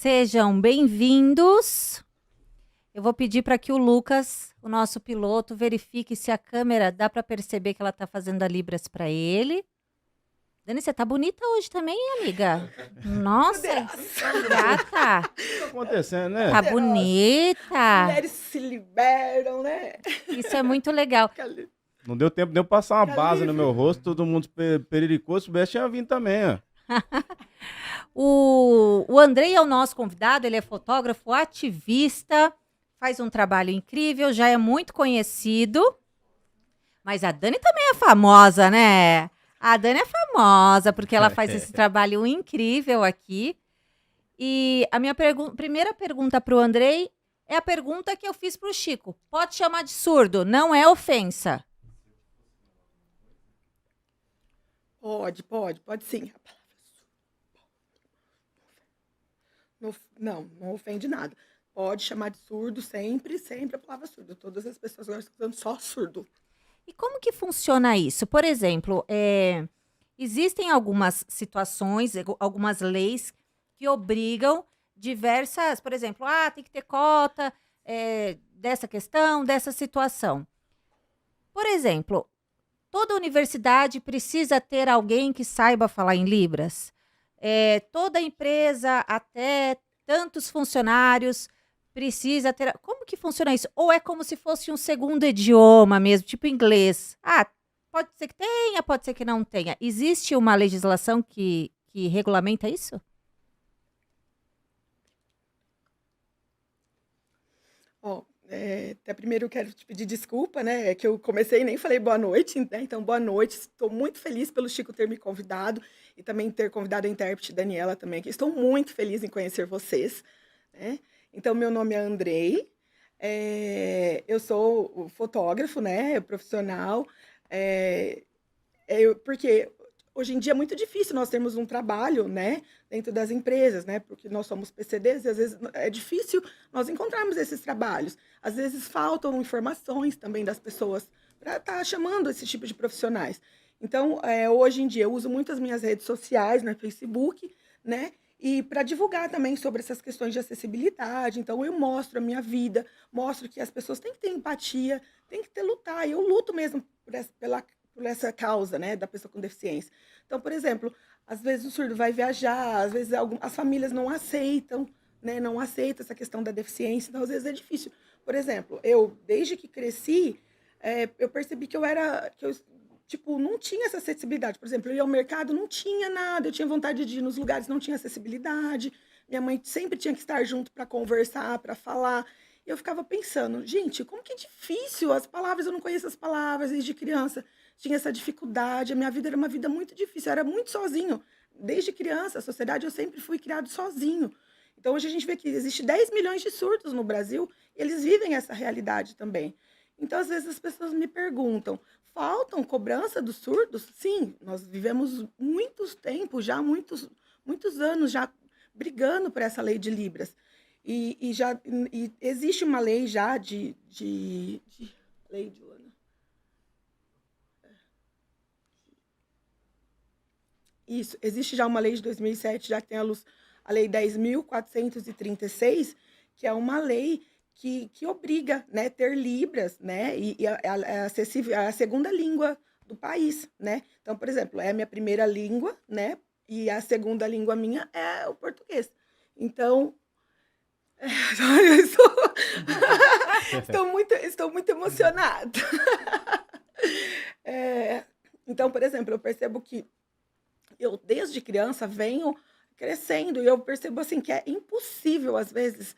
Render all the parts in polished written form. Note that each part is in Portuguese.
Sejam bem-vindos. Eu vou pedir para que o Lucas, o nosso piloto, verifique se a câmera dá para perceber que ela está fazendo a Libras para ele. Dani, você tá bonita hoje também, amiga? Nossa, gata. O que tá acontecendo, né? Tá As bonita. mulheres se liberam, né? Isso é muito legal. Não deu tempo de eu passar uma Fica base no livre. meu rosto, todo mundo periricou, se soubesse tinha vindo também, ó. O Andrei é o nosso convidado, ele é fotógrafo, ativista, faz um trabalho incrível, já é muito conhecido. Mas a Dani também é famosa, né? A Dani é famosa porque ela faz esse trabalho incrível aqui. E a minha primeira pergunta para o Andrei é a pergunta que eu fiz para o Chico. Pode chamar de surdo, não é ofensa. Pode sim. Não ofende nada. Pode chamar de surdo sempre a palavra surdo. Todas as pessoas agora estão usando só surdo. E como que funciona isso? Por exemplo, existem algumas situações, algumas leis que obrigam diversas, por exemplo, tem que ter cota dessa questão, dessa situação. Por exemplo, toda universidade precisa ter alguém que saiba falar em Libras. Toda empresa, até tantos funcionários, precisa ter. Como que funciona isso? Ou é como se fosse um segundo idioma mesmo, tipo inglês? Pode ser que tenha, pode ser que não tenha. Existe uma legislação que regulamenta isso? Até primeiro eu quero te pedir desculpa, né? É que eu comecei e nem falei boa noite, né? Então, boa noite. Estou muito feliz pelo Chico ter me convidado e também ter convidado a intérprete Daniela também aqui. Estou muito feliz em conhecer vocês, né? Então, meu nome é Andrei, eu sou o fotógrafo, né? Profissional, porque hoje em dia é muito difícil nós termos um trabalho, né, dentro das empresas, né, porque nós somos PCDs e às vezes é difícil nós encontrarmos esses trabalhos. Às vezes faltam informações também das pessoas para estar chamando esse tipo de profissionais. Então, hoje em dia eu uso muito as minhas redes sociais, no Facebook, né, e para divulgar também sobre essas questões de acessibilidade. Então, eu mostro a minha vida, mostro que as pessoas têm que ter empatia, têm que ter lutar. E eu luto mesmo por essa causa, né, da pessoa com deficiência. Então, por exemplo, às vezes o surdo vai viajar, às vezes as famílias não aceitam, né, não aceitam essa questão da deficiência, então às vezes é difícil. Por exemplo, eu, desde que cresci, eu percebi que tipo, não tinha essa acessibilidade. Por exemplo, eu ia ao mercado, não tinha nada, eu tinha vontade de ir nos lugares, não tinha acessibilidade, minha mãe sempre tinha que estar junto para conversar, para falar. E eu ficava pensando, gente, como que é difícil as palavras, eu não conheço as palavras desde criança, tinha essa dificuldade, a minha vida era uma vida muito difícil, eu era muito sozinho. Desde criança, a sociedade, eu sempre fui criado sozinho. Então, hoje a gente vê que existe 10 milhões de surdos no Brasil e eles vivem essa realidade também. Então, às vezes, as pessoas me perguntam, faltam cobrança dos surdos? Sim, nós vivemos muitos tempos, já muitos anos já brigando por essa lei de Libras. E existe uma lei já lei de Isso, existe já uma lei de 2007, já que tem a lei 10.436, que é uma lei que obriga, né, ter Libras, né, e acessível, a segunda língua do país, né. Então, por exemplo, é a minha primeira língua, né, e a segunda língua minha é o português. Então, eu estou muito emocionada. Então, por exemplo, eu percebo que eu, desde criança, venho crescendo e eu percebo assim que é impossível, às vezes,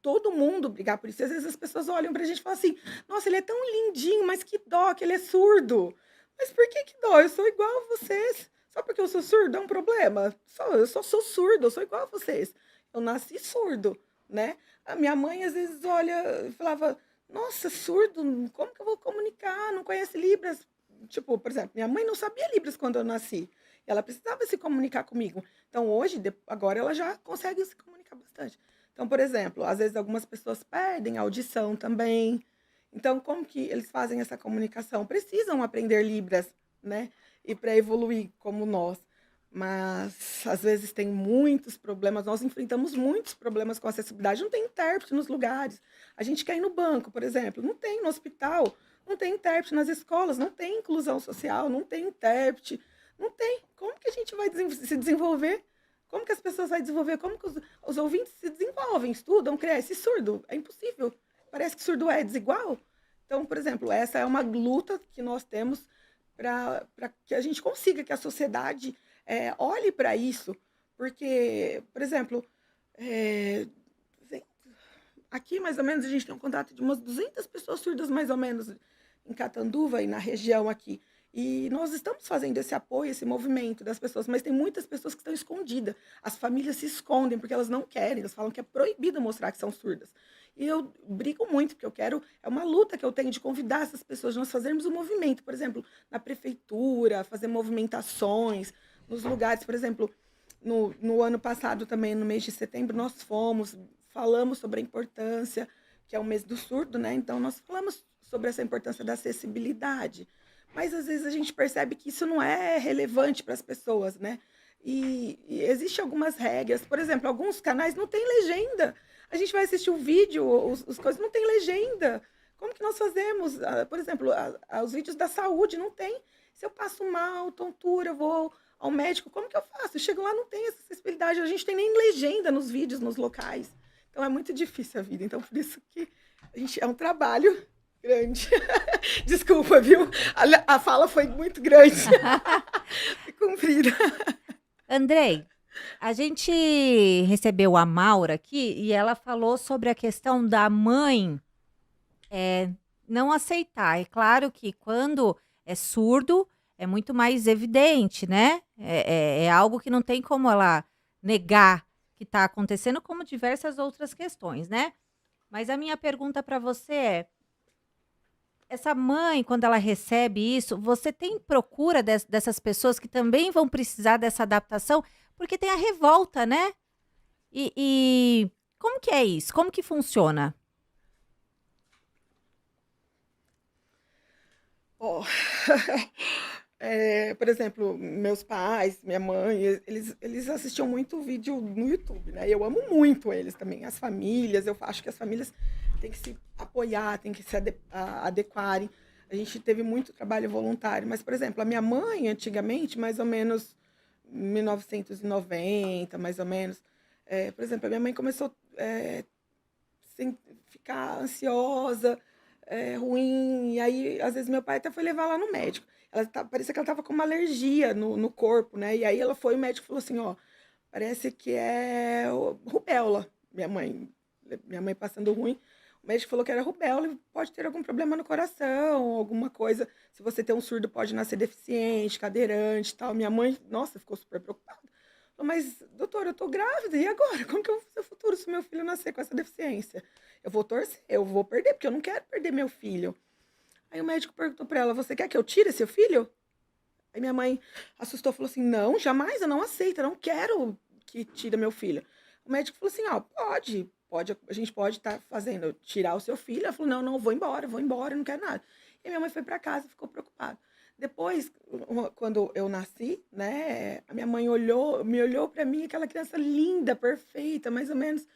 todo mundo brigar por isso. Às vezes as pessoas olham pra gente e falam assim: nossa, ele é tão lindinho, mas que dó que ele é surdo. Mas por que dó? Eu sou igual a vocês. Só porque eu sou surdo é um problema? Eu só sou surdo, eu sou igual a vocês. Eu nasci surdo, né? A minha mãe às vezes olha e falava: nossa, surdo, como que eu vou comunicar? Não conhece Libras? Tipo, por exemplo, minha mãe não sabia Libras quando eu nasci. Ela precisava se comunicar comigo. Então, hoje, agora ela já consegue se comunicar bastante. Então, por exemplo, às vezes algumas pessoas perdem a audição também. Então, como que eles fazem essa comunicação? Precisam aprender Libras, né? E para evoluir como nós. mas às vezes tem muitos problemas. Nós enfrentamos muitos problemas com acessibilidade. Não tem intérprete nos lugares. A gente quer ir no banco, por exemplo, não tem no hospital, não tem intérprete nas escolas, não tem inclusão social, não tem intérprete, não tem. Como que a gente vai se desenvolver? Como que as pessoas vão desenvolver? Como que os ouvintes se desenvolvem, estudam, crescem? Surdo, é impossível. Parece que surdo é desigual. Então, por exemplo, essa é uma luta que nós temos para que a gente consiga, que a sociedade olhe para isso. Porque, por exemplo, aqui mais ou menos a gente tem um contato de umas 200 pessoas surdas mais ou menos em Catanduva e na região aqui. E nós estamos fazendo esse apoio, esse movimento das pessoas, mas tem muitas pessoas que estão escondidas. As famílias se escondem porque elas não querem, elas falam que é proibido mostrar que são surdas. E eu brigo muito, porque eu quero, é uma luta que eu tenho de convidar essas pessoas, nós fazermos um movimento, por exemplo, na prefeitura, fazer movimentações, nos lugares, por exemplo, no ano passado também, no mês de setembro, nós falamos sobre a importância, que é o mês do surdo, né? Então, nós falamos sobre essa importância da acessibilidade. Mas, às vezes, a gente percebe que isso não é relevante para as pessoas, né? E existem algumas regras. Por exemplo, alguns canais não têm legenda. A gente vai assistir o vídeo, os coisas, não tem legenda. Como que nós fazemos? Por exemplo, os vídeos da saúde não tem. Se eu passo mal, tontura, eu vou ao médico, como que eu faço? Eu chego lá, não tem essa acessibilidade. A gente tem nem legenda nos vídeos, nos locais. Então, é muito difícil a vida. Então, por isso que é um trabalho grande. Desculpa, viu? A fala foi muito grande. E comprida. Andrei, a gente recebeu a Maura aqui e ela falou sobre a questão da mãe não aceitar. É claro que quando é surdo é muito mais evidente, né? É algo que não tem como ela negar que está acontecendo, como diversas outras questões, né? Mas a minha pergunta para você é: essa mãe, quando ela recebe isso, você tem procura dessas pessoas que também vão precisar dessa adaptação? Porque tem a revolta, né? E como que é isso? Como que funciona? Oh. Por exemplo, meus pais, minha mãe, eles assistiam muito vídeo no YouTube, né? Eu amo muito eles também. As famílias, eu acho que as famílias têm que se apoiar, têm que se adequarem. A gente teve muito trabalho voluntário, mas, por exemplo, a minha mãe, antigamente, mais ou menos 1990, mais ou menos, por exemplo, a minha mãe começou sem ficar ansiosa, ruim, e aí, às vezes, meu pai até foi levar ela no médico. Parecia que ela estava com uma alergia no corpo, né? E aí ela foi, o médico falou assim, ó, parece que é rubéola. Minha mãe passando ruim, o médico falou que era rubéola e pode ter algum problema no coração, alguma coisa. Se você tem um surdo, pode nascer deficiente, cadeirante e tal. Minha mãe, nossa, ficou super preocupada. Falou, mas, doutora, eu tô grávida, e agora? Como que eu vou fazer o futuro se meu filho nascer com essa deficiência? Eu vou torcer, eu vou perder, porque eu não quero perder meu filho. Aí o médico perguntou para ela, você quer que eu tire seu filho? Aí minha mãe assustou, falou assim, não, jamais, eu não aceito, eu não quero que tire meu filho. O médico falou assim, ó, pode, a gente pode estar fazendo, tirar o seu filho. Ela falou, não, vou embora, não quero nada. E minha mãe foi para casa, ficou preocupada. Depois, quando eu nasci, né, a minha mãe me olhou para mim, aquela criança linda, perfeita, mais ou menos.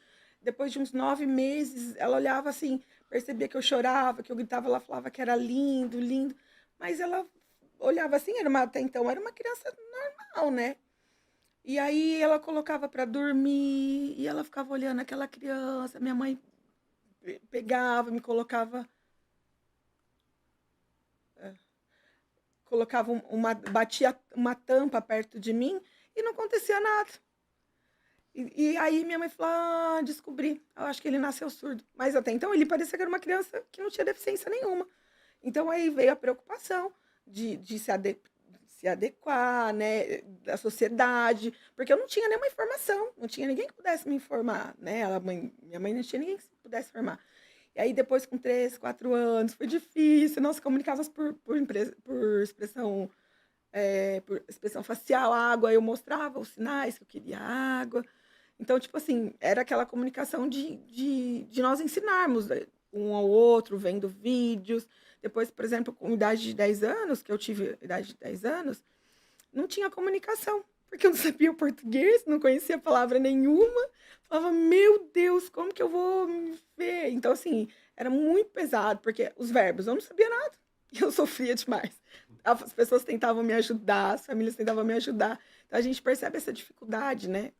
Depois de uns 9 meses, ela olhava assim, percebia que eu chorava, que eu gritava, ela falava que era lindo, lindo. Mas ela olhava assim, até então era uma criança normal, né? E aí ela colocava para dormir e ela ficava olhando aquela criança. Minha mãe pegava, me colocava batia uma tampa perto de mim e não acontecia nada. E aí minha mãe falou, descobri, eu acho que ele nasceu surdo. Mas até então ele parecia que era uma criança que não tinha deficiência nenhuma. Então aí veio a preocupação de se adequar, né, da sociedade, porque eu não tinha nenhuma informação, não tinha ninguém que pudesse me informar, né? Minha mãe não tinha ninguém que pudesse informar. E aí depois, com 3, 4 anos, foi difícil, nós comunicávamos por expressão facial, água, eu mostrava os sinais que eu queria água. Então, tipo assim, era aquela comunicação de nós ensinarmos um ao outro, vendo vídeos. Depois, por exemplo, com idade de 10 anos, que eu tive idade de 10 anos, não tinha comunicação, porque eu não sabia o português, não conhecia palavra nenhuma. Falava, meu Deus, como que eu vou me ver? Então, assim, era muito pesado, porque os verbos, eu não sabia nada. E eu sofria demais. As pessoas tentavam me ajudar, as famílias tentavam me ajudar. Então, a gente percebe essa dificuldade, né,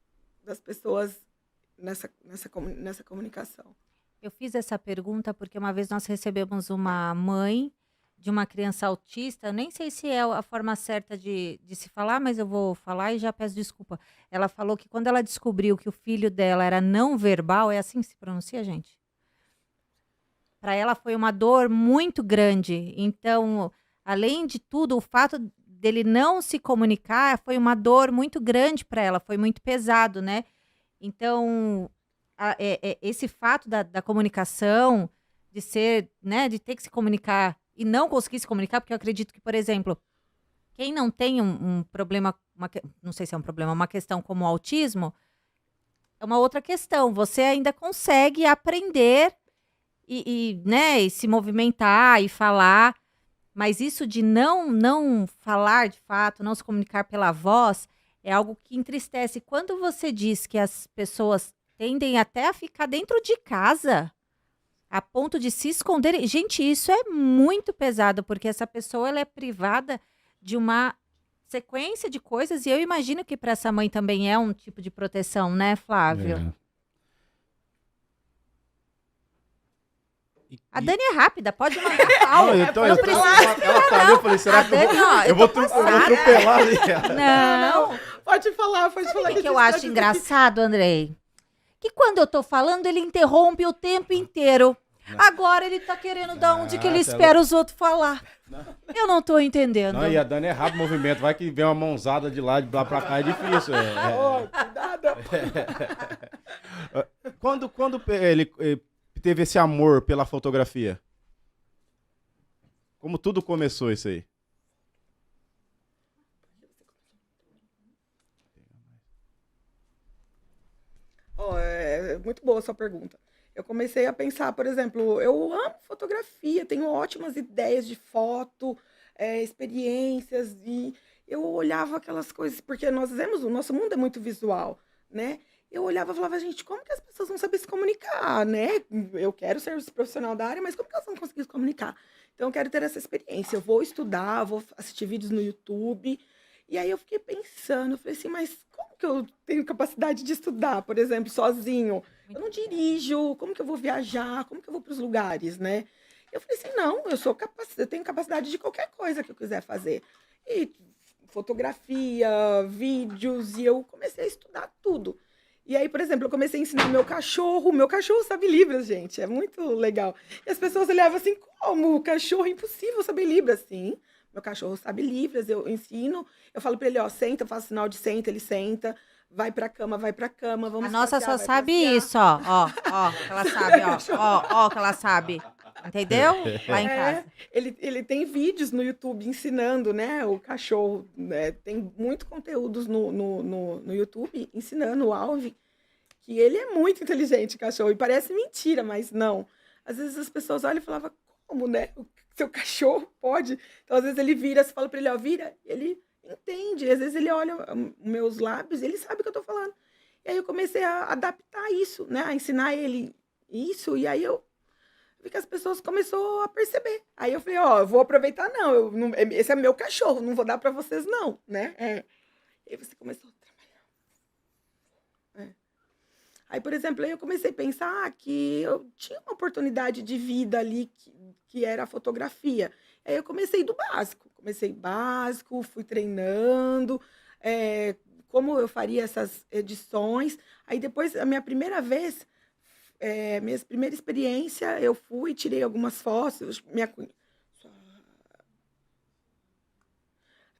das pessoas nessa comunicação. Eu fiz essa pergunta porque uma vez nós recebemos uma mãe de uma criança autista, eu nem sei se é a forma certa de se falar, mas eu vou falar e já peço desculpa. Ela falou que quando ela descobriu que o filho dela era não verbal, é assim que se pronuncia, gente? Para ela foi uma dor muito grande. Então, além de tudo, o fato dele não se comunicar foi uma dor muito grande para ela, foi muito pesado, né? Então, esse fato da comunicação, de ser, né, de ter que se comunicar e não conseguir se comunicar, porque eu acredito que, por exemplo, quem não tem um problema, não sei se é um problema, uma questão como o autismo, é uma outra questão. Você ainda consegue aprender né, e se movimentar e falar, mas isso de não falar de fato, não se comunicar pela voz, é algo que entristece. Quando você diz que as pessoas tendem até a ficar dentro de casa, a ponto de se esconderem, gente, isso é muito pesado, porque essa pessoa ela é privada de uma sequência de coisas, e eu imagino que para essa mãe também é um tipo de proteção, né, Flávio? É. A Dani é rápida, pode mandar pau. Não, então, não precisa ela tá ali, eu falei, será A que eu vou, Dani, ó, eu vou tô atropelar ali? Não. Pode falar, pode Sabe falar. o que eu acho engraçado, Andrei? Que quando eu tô falando, ele interrompe o tempo inteiro. Agora ele tá querendo dar onde que ele espera os outros falar. Eu não tô entendendo. Não, e a Dani é rápido o movimento, vai que vem uma mãozada de lá pra cá, é difícil. Cuidado. Quando ele teve esse amor pela fotografia? Como tudo começou isso aí? É muito boa a sua pergunta. Eu comecei a pensar, por exemplo, eu amo fotografia, tenho ótimas ideias de foto, experiências, e eu olhava aquelas coisas, porque nós vemos, o nosso mundo é muito visual, né? Eu olhava e falava, gente, como que as pessoas vão saber se comunicar, né? Eu quero ser profissional da área, mas como que elas vão conseguir se comunicar? Então, eu quero ter essa experiência. Eu vou estudar, vou assistir vídeos no YouTube. E aí eu fiquei pensando, eu falei assim, mas como que eu tenho capacidade de estudar, por exemplo, sozinho? Eu não dirijo, como que eu vou viajar, como que eu vou para os lugares, né? Eu falei assim, não, eu tenho capacidade de qualquer coisa que eu quiser fazer. E fotografia, vídeos, e eu comecei a estudar tudo. E aí, por exemplo, eu comecei a ensinar meu cachorro sabe Libras, gente, é muito legal. E as pessoas olhavam assim, como? O cachorro, é impossível saber Libras, sim. Meu cachorro sabe Libras, eu ensino, eu falo pra ele, ó, senta, eu faço sinal de senta, ele senta, vai pra cama, vamos A nossa passear, só vai sabe passear. isso, ó, que ela sabe, ó, que ela sabe. Entendeu? Lá em casa. Ele tem vídeos no YouTube ensinando, né, o cachorro, né, tem muito conteúdos no YouTube ensinando o Alvin, que ele é muito inteligente, cachorro, e parece mentira, mas não. Às vezes as pessoas olham e falavam, como, né, o seu cachorro pode? Então, às vezes ele vira, você fala pra ele, ó, vira, ele entende, às vezes ele olha meus lábios, ele sabe o que eu tô falando. E aí eu comecei a adaptar isso, né, a ensinar ele isso, e aí eu vi que as pessoas começaram a perceber. Aí eu falei, ó, eu vou aproveitar, esse é meu cachorro, não vou dar pra vocês, não, né? E aí você começou a trabalhar. Aí, por exemplo, aí eu comecei a pensar que eu tinha uma oportunidade de vida ali, que era a fotografia. Aí eu comecei do básico. Fui treinando, como eu faria essas edições. Aí depois, a minha primeira vez, minha primeira experiência, eu fui, tirei algumas fotos.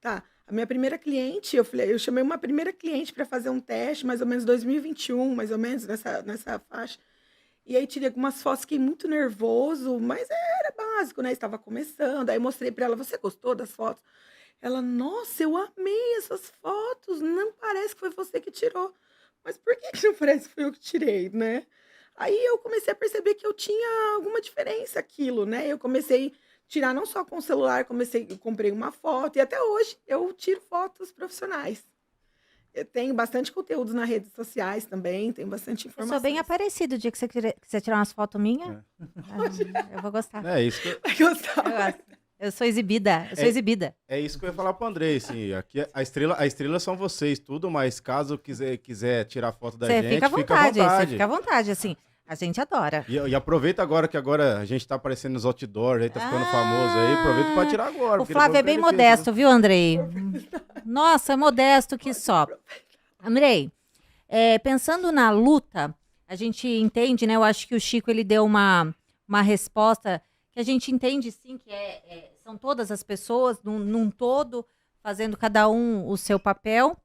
Tá. A minha primeira cliente, eu chamei uma primeira cliente para fazer um teste, mais ou menos 2021, mais ou menos, nessa faixa. E aí tirei algumas fotos, fiquei muito nervoso, mas era básico, né? Estava começando. Aí mostrei para ela, você gostou das fotos? Ela, nossa, eu amei essas fotos, não parece que foi você que tirou. Mas por que não parece que foi eu que tirei, né? Aí eu comecei a perceber que eu tinha alguma diferença aquilo, né? Eu comecei a tirar não só com o celular, eu comprei uma foto, e até hoje eu tiro fotos profissionais. Eu tenho bastante conteúdo nas redes sociais também, tenho bastante Eu informação. sou bem aparecida. O dia que você quiser tirar umas fotos minhas, eu vou gostar. É isso que eu, Vai gostar. Eu gosto. Eu sou exibida. Eu sou exibida. é isso que eu ia falar pro Andrei, assim, aqui a estrela são vocês, tudo, mas caso quiser tirar foto da Você gente, fica à fica à vontade. Você vontade. fica à vontade, assim. A gente adora. E aproveita agora que agora a gente tá aparecendo nos outdoors, aí tá ficando famoso aí, aproveita pra tirar agora. O porque Flávio é depois bem fica difícil, modesto, viu, Andrei? Nossa, é modesto que só. Andrei, pensando na luta, a gente entende, né? Eu acho que o Chico ele deu uma resposta que a gente entende, sim, que são todas as pessoas, num todo, fazendo cada um o seu papel.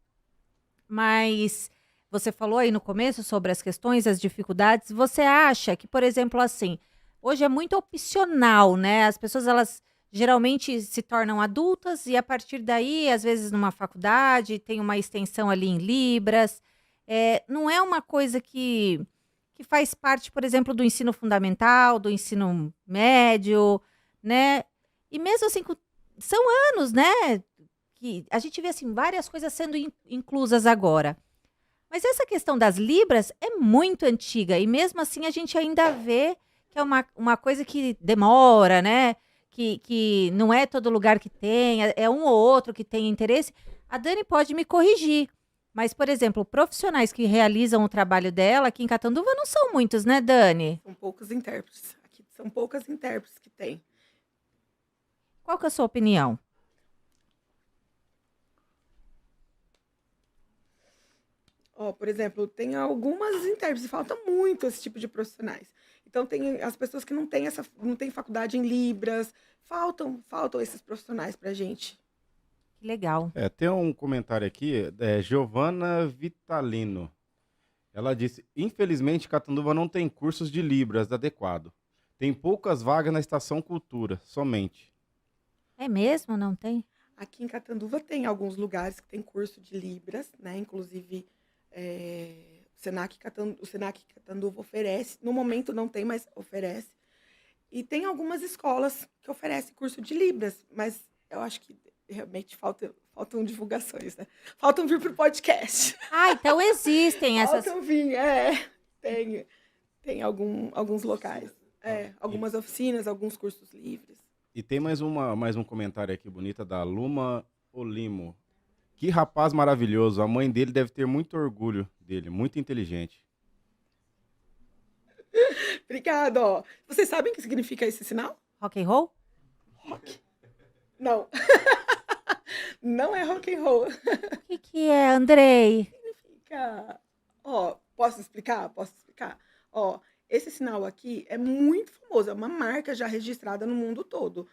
Mas você falou aí no começo sobre as questões, as dificuldades. Você acha que, por exemplo, assim, hoje é muito opcional, né? As pessoas, elas geralmente se tornam adultas e a partir daí, às vezes numa faculdade, tem uma extensão ali em Libras. Não é uma coisa que faz parte, por exemplo, do ensino fundamental, do ensino médio, né? E mesmo assim, são anos, né? Que a gente vê assim, várias coisas sendo inclusas agora. Mas essa questão das Libras é muito antiga e mesmo assim a gente ainda vê que é uma coisa que demora, né? Que não é todo lugar que tem, é um ou outro que tem interesse. A Dani pode me corrigir, mas, por exemplo, profissionais que realizam o trabalho dela aqui em Catanduva não são muitos, né, Dani? São poucos intérpretes. Aqui são poucas intérpretes que tem. Qual que é a sua opinião? Ó, por exemplo, tem algumas intérpretes, falta muito esse tipo de profissionais. Então, tem as pessoas que não têm faculdade em Libras, faltam esses profissionais pra gente. Que legal. tem um comentário aqui, Giovana Vitalino. Ela disse, infelizmente, Catanduva não tem cursos de Libras adequado. Tem poucas vagas na Estação Cultura, somente. É mesmo? Não tem? Aqui em Catanduva tem alguns lugares que tem curso de Libras, né? Inclusive, o Senac Catanduva oferece. No momento não tem, mas oferece. E tem algumas escolas que oferecem curso de Libras, mas eu acho que realmente faltam divulgações, né? Faltam vir para o podcast. Ah, então existem essas... Faltam vir, tem alguns locais. Algumas oficinas, alguns cursos livres. E tem mais um comentário aqui bonita da Luma Olimo. Que rapaz maravilhoso. A mãe dele deve ter muito orgulho dele. Muito inteligente. Obrigada, ó. Vocês sabem o que significa esse sinal? Rock and roll? Não. Não é rock and roll. O que é, Andrei? Significa... Ó, posso explicar? Ó, esse sinal aqui é muito famoso. É uma marca já registrada no mundo todo.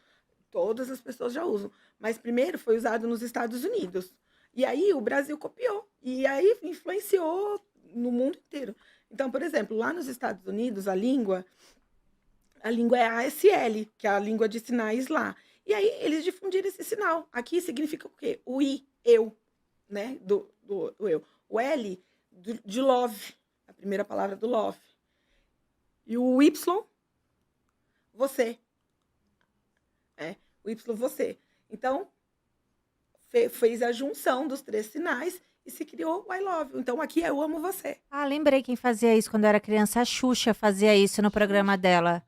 Todas as pessoas já usam. Mas primeiro foi usado nos Estados Unidos. E aí o Brasil copiou. E aí influenciou no mundo inteiro. Então, por exemplo, lá nos Estados Unidos, a língua é ASL, que é a língua de sinais lá. E aí eles difundiram esse sinal. Aqui significa o quê? O I, eu, né? Do eu. O L, de love, a primeira palavra do love. E o Y, você. O Y, você. Então, fez a junção dos 3 sinais e se criou o I love you. Então, aqui é eu amo você. Ah, lembrei quem fazia isso quando eu era criança. A Xuxa fazia isso no programa dela.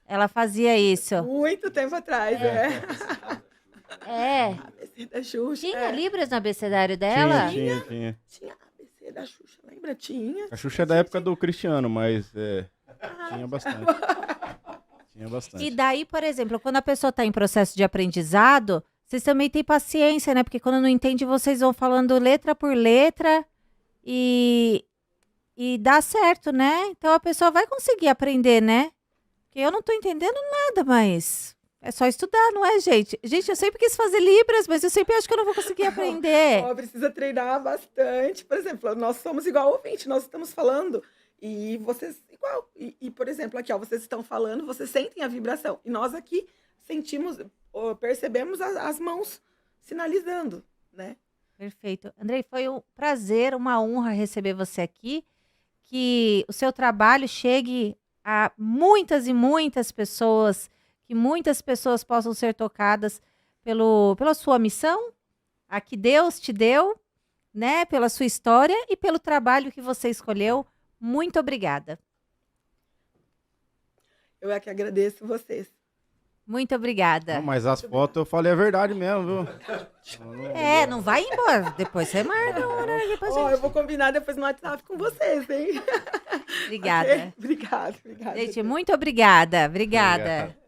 Ela fazia isso. Muito tempo atrás, ABC da Xuxa. Tinha Libras no abecedário dela? Tinha. Tinha ABC da Xuxa, lembra? Tinha. A Xuxa é da época do Cristiano, mas tinha bastante. Tinha bastante. E daí, por exemplo, quando a pessoa está em processo de aprendizado, vocês também têm paciência, né? Porque quando não entende, vocês vão falando letra por letra e dá certo, né? Então a pessoa vai conseguir aprender, né? Porque eu não tô entendendo nada, mas é só estudar, não é, gente? Gente, eu sempre quis fazer Libras, mas eu sempre acho que eu não vou conseguir aprender. Precisa treinar bastante. Por exemplo, nós somos igual ouvinte, nós estamos falando e vocês igual. E, por exemplo, aqui, ó, vocês estão falando, vocês sentem a vibração. E nós aqui percebemos as mãos sinalizando, né? Perfeito. Andrei, foi um prazer, uma honra receber você aqui. Que o seu trabalho chegue a muitas e muitas pessoas, que muitas pessoas possam ser tocadas pela sua missão, a que Deus te deu, né, pela sua história e pelo trabalho que você escolheu. Muito obrigada. Eu é que agradeço vocês. Muito obrigada. Não, mas as fotos eu falei a verdade mesmo, viu? Não vai embora. Depois você marca uma hora aqui pra Ó, gente. eu vou combinar depois no WhatsApp com vocês, hein? Obrigada. Obrigada. Gente, muito obrigada. Obrigada. Obrigado.